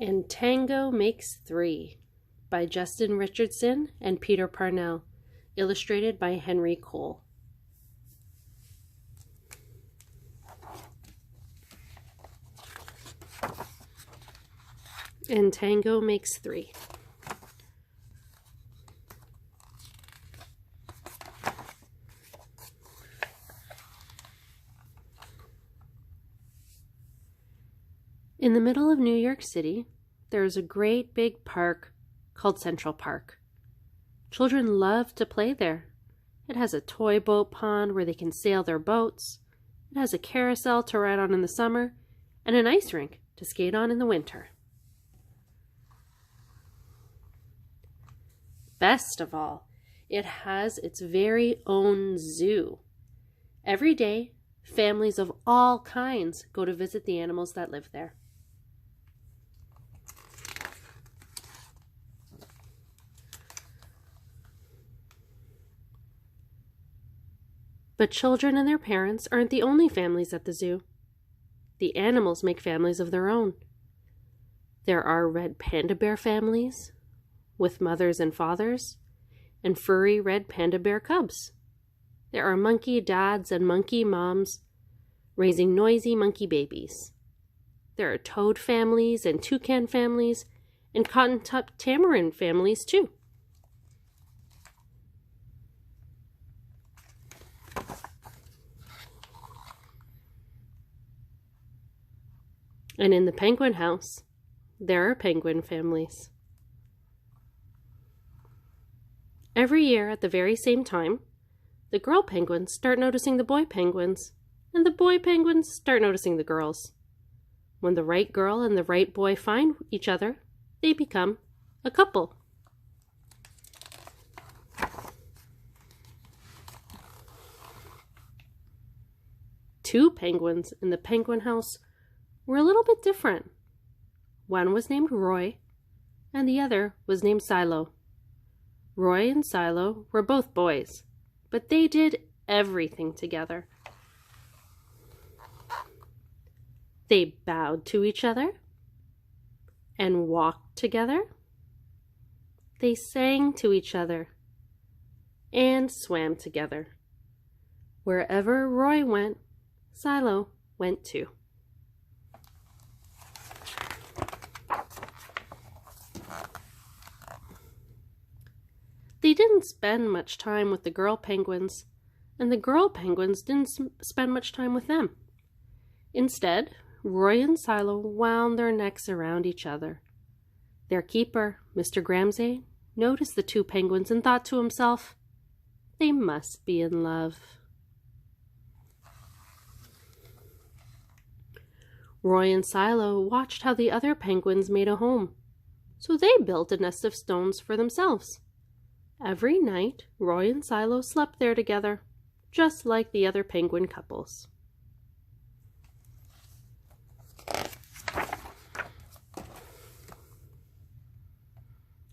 And Tango Makes Three by Justin Richardson and Peter Parnell, illustrated by Henry Cole. And Tango Makes Three. In the middle of New York City, there is a great big park called Central Park. Children love to play there. It has a toy boat pond where they can sail their boats. It has a carousel to ride on in the summer and an ice rink to skate on in the winter. Best of all, it has its very own zoo. Every day, families of all kinds go to visit the animals that live there. But children and their parents aren't the only families at the zoo. The animals make families of their own. There are red panda bear families with mothers and fathers, and furry red panda bear cubs. There are monkey dads and monkey moms raising noisy monkey babies. There are toad families and toucan families and cotton-topped tamarin families too. And in the penguin house, there are penguin families. Every year at the very same time, the girl penguins start noticing the boy penguins, and the boy penguins start noticing the girls. When the right girl and the right boy find each other, they become a couple. Two penguins in the penguin house were a little bit different. One was named Roy, and the other was named Silo. Roy and Silo were both boys, but they did everything together. They bowed to each other and walked together. They sang to each other and swam together. Wherever Roy went, Silo went too. They didn't spend much time with the girl penguins, and the girl penguins didn't spend much time with them. Instead, Roy and Silo wound their necks around each other. Their keeper, Mr. Gramsay, noticed the two penguins and thought to himself, "They must be in love." Roy and Silo watched how the other penguins made a home, so they built a nest of stones for themselves. Every night, Roy and Silo slept there together, just like the other penguin couples.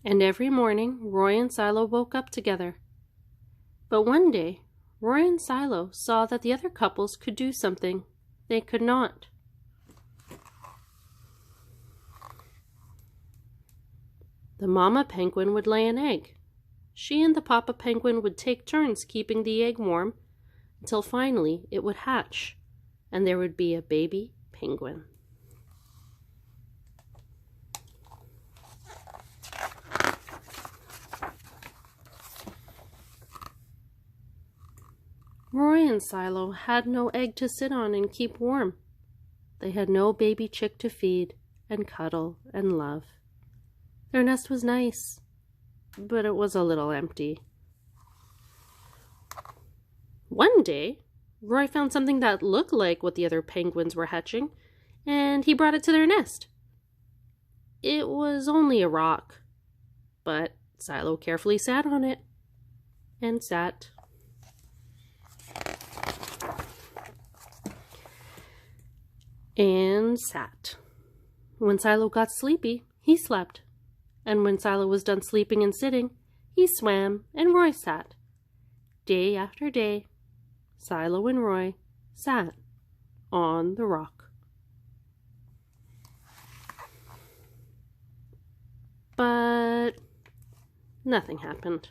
And every morning, Roy and Silo woke up together. But one day, Roy and Silo saw that the other couples could do something they could not. The mama penguin would lay an egg. She and the papa penguin would take turns keeping the egg warm until finally it would hatch, and there would be a baby penguin. Roy and Silo had no egg to sit on and keep warm. They had no baby chick to feed and cuddle and love. Their nest was nice, but it was a little empty. One day, Roy found something that looked like what the other penguins were hatching, and he brought it to their nest. It was only a rock, but Silo carefully sat on it, and sat. And sat. When Silo got sleepy, he slept. And when Silo was done sleeping and sitting, he swam and Roy sat. Day after day, Silo and Roy sat on the rock. nothing happened.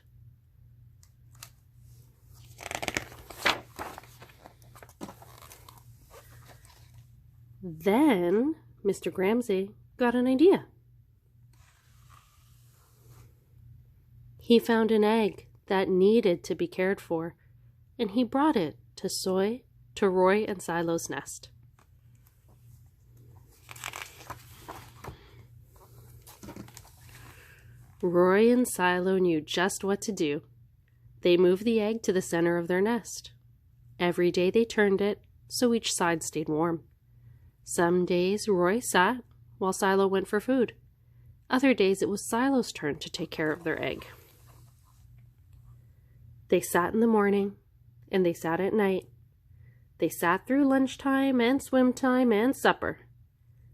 Then Mr. Gramsci got an idea. He found an egg that needed to be cared for, and he brought it to Roy and Silo's nest. Roy and Silo knew just what to do. They moved the egg to the center of their nest. Every day they turned it so each side stayed warm. Some days Roy sat while Silo went for food. Other days it was Silo's turn to take care of their egg. They sat in the morning and they sat at night. They sat through lunchtime and swim time and supper.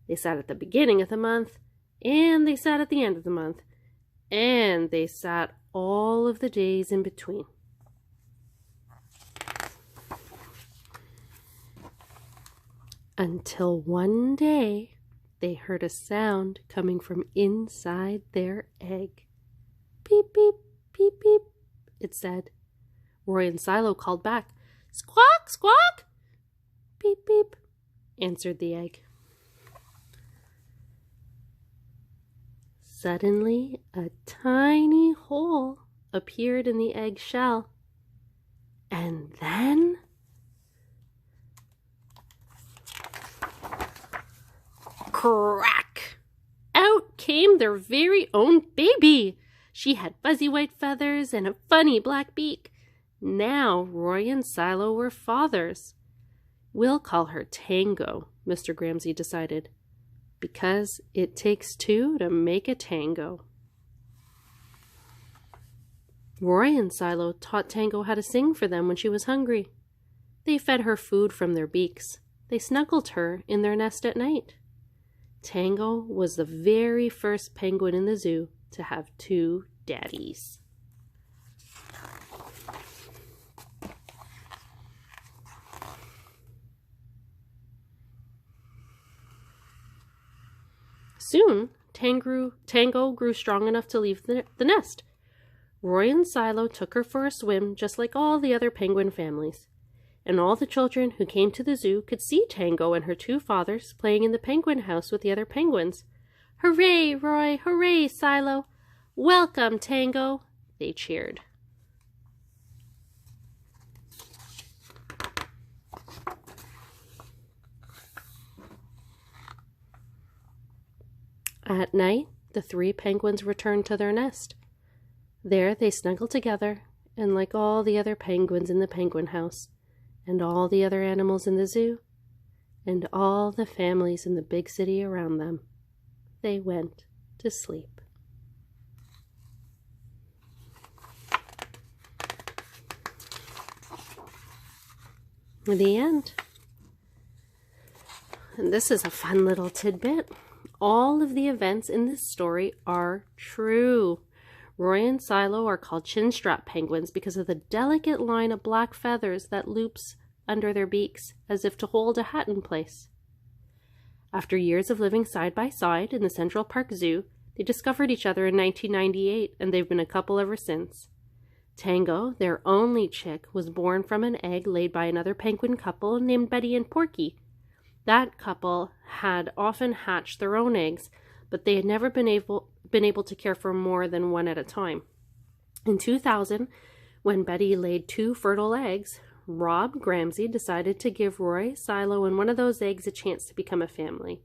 They sat at the beginning of the month and they sat at the end of the month. And they sat all of the days in between. Until one day, they heard a sound coming from inside their egg. Beep, beep, beep, beep, it said. Roy and Silo called back. Squawk, squawk! Beep, beep, answered the egg. Suddenly, a tiny hole appeared in the egg shell. And then crack! Out came their very own baby. She had fuzzy white feathers and a funny black beak. Now Roy and Silo were fathers. We'll call her Tango, Mr. Gramsci decided, because it takes two to make a tango. Roy and Silo taught Tango how to sing for them when she was hungry. They fed her food from their beaks. They snuggled her in their nest at night. Tango was the very first penguin in the zoo to have two daddies. Soon, Tango grew strong enough to leave the nest. Roy and Silo took her for a swim just like all the other penguin families. And all the children who came to the zoo could see Tango and her two fathers playing in the penguin house with the other penguins. Hooray, Roy! Hooray, Silo! Welcome, Tango! They cheered. At night, the three penguins returned to their nest. There they snuggled together, and like all the other penguins in the penguin house, and all the other animals in the zoo, and all the families in the big city around them, they went to sleep. The end. And this is a fun little tidbit. All of the events in this story are true. Roy and Silo are called chinstrap penguins because of the delicate line of black feathers that loops under their beaks as if to hold a hat in place. After years of living side by side in the Central Park Zoo, they discovered each other in 1998, and they've been a couple ever since. Tango, their only chick, was born from an egg laid by another penguin couple named Betty and Porky. That couple had often hatched their own eggs, but they had never been able to care for more than one at a time. In 2000, when Betty laid 2 fertile eggs, Rob Gramsci decided to give Roy, Silo, and one of those eggs a chance to become a family.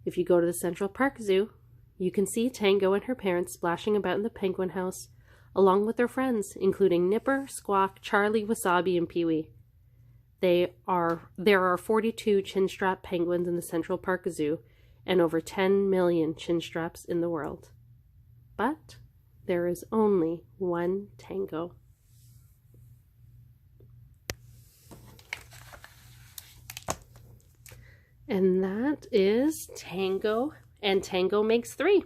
If you go to the Central Park Zoo, you can see Tango and her parents splashing about in the penguin house, along with their friends, including Nipper, Squawk, Charlie, Wasabi, and Pee-wee. There are 42 chinstrap penguins in the Central Park Zoo and over 10 million chinstraps in the world. But there is only one Tango. And that is Tango, and Tango makes 3.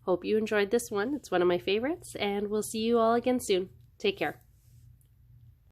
Hope you enjoyed this one. It's one of my favorites, and we'll see you all again soon. Take care.